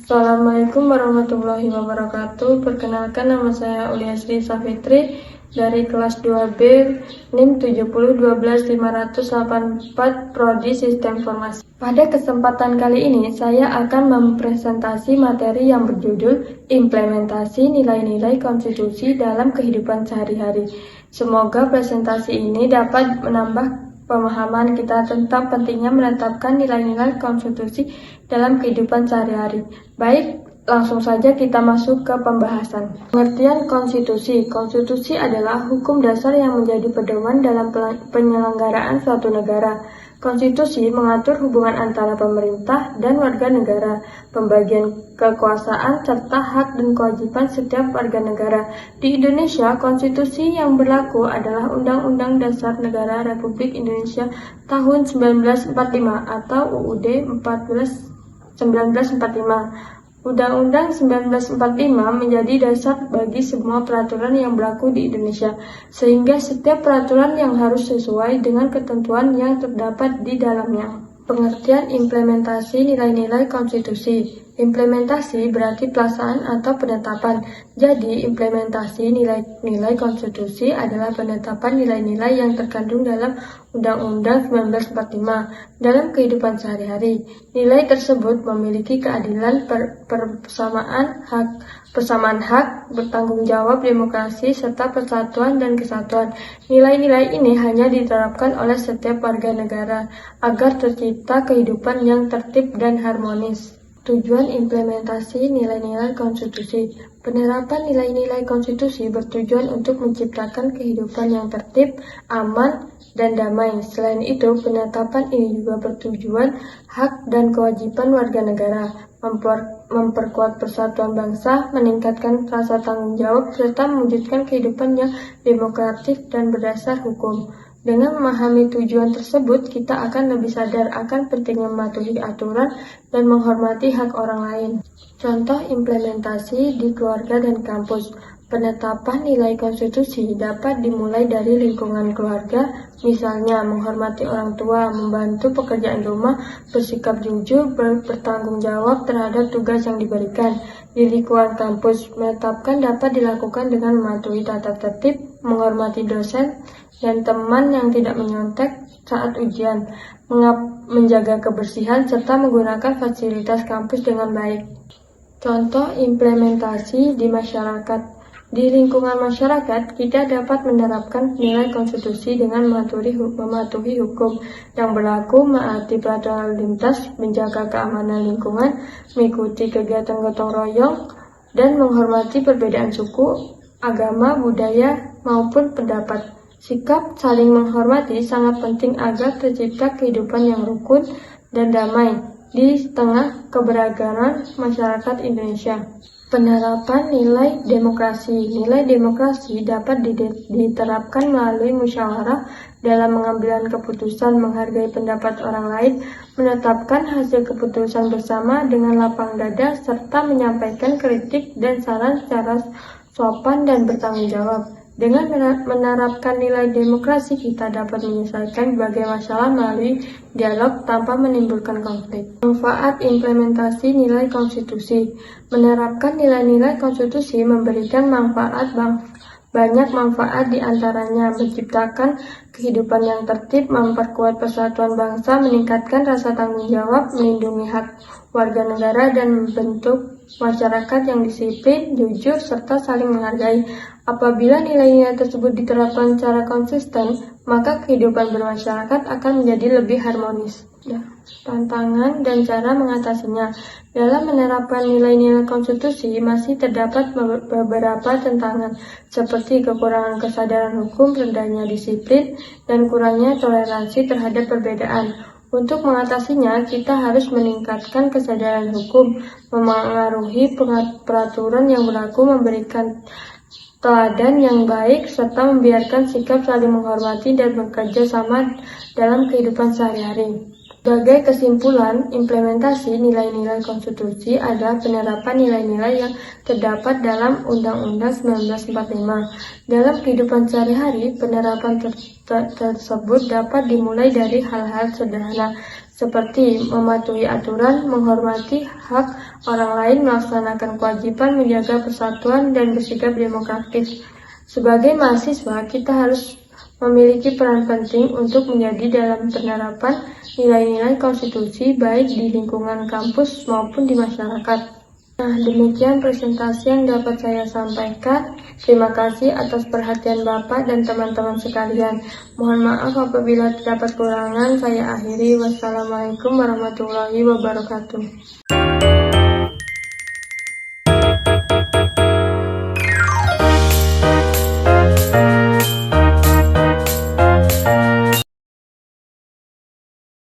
Assalamualaikum warahmatullahi wabarakatuh. Perkenalkan, nama saya Uliasri Safitri dari kelas 2B NIM 7012584 Prodi Sistem Informasi. Pada kesempatan kali ini saya akan mempresentasi materi yang berjudul Implementasi Nilai-nilai Konstitusi dalam Kehidupan Sehari-hari. Semoga presentasi ini dapat menambah pemahaman kita tentang pentingnya menetapkan nilai-nilai konstitusi dalam kehidupan sehari-hari. Baik, langsung saja kita masuk ke pembahasan. Pengertian konstitusi. Konstitusi adalah hukum dasar yang menjadi pedoman dalam penyelenggaraan suatu negara. Konstitusi mengatur hubungan antara pemerintah dan warga negara, pembagian kekuasaan, serta hak dan kewajiban setiap warga negara. Di Indonesia, konstitusi yang berlaku adalah Undang-Undang Dasar Negara Republik Indonesia tahun 1945 atau UUD 1945. Undang-Undang 1945 menjadi dasar bagi semua peraturan yang berlaku di Indonesia, sehingga setiap peraturan yang harus sesuai dengan ketentuan yang terdapat di dalamnya. Pengertian implementasi nilai-nilai konstitusi. Implementasi berarti pelaksanaan atau penetapan. Jadi, implementasi nilai-nilai konstitusi adalah penetapan nilai-nilai yang terkandung dalam Undang-Undang 1945 dalam kehidupan sehari-hari. Nilai tersebut memiliki keadilan, persamaan hak, bertanggung jawab, demokrasi, serta persatuan dan kesatuan. Nilai-nilai ini hanya diterapkan oleh setiap warga negara agar tercipta kehidupan yang tertib dan harmonis. Tujuan implementasi nilai-nilai konstitusi. Penerapan nilai-nilai konstitusi bertujuan untuk menciptakan kehidupan yang tertib, aman, dan damai. Selain itu, penetapan ini juga bertujuan hak dan kewajiban warga negara, memperkuat persatuan bangsa, meningkatkan rasa tanggung jawab, serta mewujudkan kehidupan yang demokratis dan berdasar hukum. Dengan memahami tujuan tersebut, kita akan lebih sadar akan pentingnya mematuhi aturan dan menghormati hak orang lain. Contoh implementasi di keluarga dan kampus. Penetapan nilai konstitusi dapat dimulai dari lingkungan keluarga, misalnya menghormati orang tua, membantu pekerjaan rumah, bersikap jujur, bertanggung jawab terhadap tugas yang diberikan. Di lingkungan kampus, menetapkan dapat dilakukan dengan mematuhi tata tertib, menghormati dosen dan teman yang tidak menyontek saat ujian, menjaga kebersihan, serta menggunakan fasilitas kampus dengan baik. Contoh implementasi di masyarakat. Di lingkungan masyarakat, kita dapat menerapkan nilai konstitusi dengan mematuhi hukum yang berlaku, menaati peraturan lalu lintas, menjaga keamanan lingkungan, mengikuti kegiatan gotong royong, dan menghormati perbedaan suku, agama, budaya, maupun pendapat. Sikap saling menghormati sangat penting agar tercipta kehidupan yang rukun dan damai di tengah keberagaman masyarakat Indonesia. Penerapan nilai demokrasi. Nilai demokrasi dapat diterapkan melalui musyawarah dalam mengambil keputusan, menghargai pendapat orang lain, menetapkan hasil keputusan bersama dengan lapang dada, serta menyampaikan kritik dan saran secara sopan dan bertanggung jawab. Dengan menerapkan nilai demokrasi, kita dapat menyelesaikan berbagai masalah melalui dialog tanpa menimbulkan konflik. Manfaat implementasi nilai konstitusi. Menerapkan nilai-nilai konstitusi memberikan banyak manfaat, di antaranya menciptakan kehidupan yang tertib, memperkuat persatuan bangsa, meningkatkan rasa tanggung jawab, melindungi hak warga negara, dan membentuk masyarakat yang disiplin, jujur, serta saling menghargai. Apabila nilai-nilai tersebut diterapkan secara konsisten, maka kehidupan bermasyarakat akan menjadi lebih harmonis. Tantangan dan cara mengatasinya. Dalam menerapkan nilai-nilai konstitusi masih terdapat beberapa tantangan, seperti kekurangan kesadaran hukum, rendahnya disiplin, dan kurangnya toleransi terhadap perbedaan. Untuk mengatasinya, kita harus meningkatkan kesadaran hukum, memengaruhi peraturan yang berlaku, memberikan teladan yang baik, serta membiarkan sikap saling menghormati dan bekerja sama dalam kehidupan sehari-hari. Sebagai kesimpulan, implementasi nilai-nilai konstitusi adalah penerapan nilai-nilai yang terdapat dalam Undang-Undang 1945. Dalam kehidupan sehari-hari, penerapan tersebut dapat dimulai dari hal-hal sederhana, seperti mematuhi aturan, menghormati hak orang lain, melaksanakan kewajiban, menjaga persatuan, dan bersikap demokratis. Sebagai mahasiswa, kita harus memiliki peran penting untuk menjadi dalam penerapan nilai-nilai konstitusi baik di lingkungan kampus maupun di masyarakat. Nah, demikian presentasi yang dapat saya sampaikan. Terima kasih atas perhatian Bapak dan teman-teman sekalian. Mohon maaf apabila terdapat kekurangan. Saya akhiri. Wassalamualaikum warahmatullahi wabarakatuh.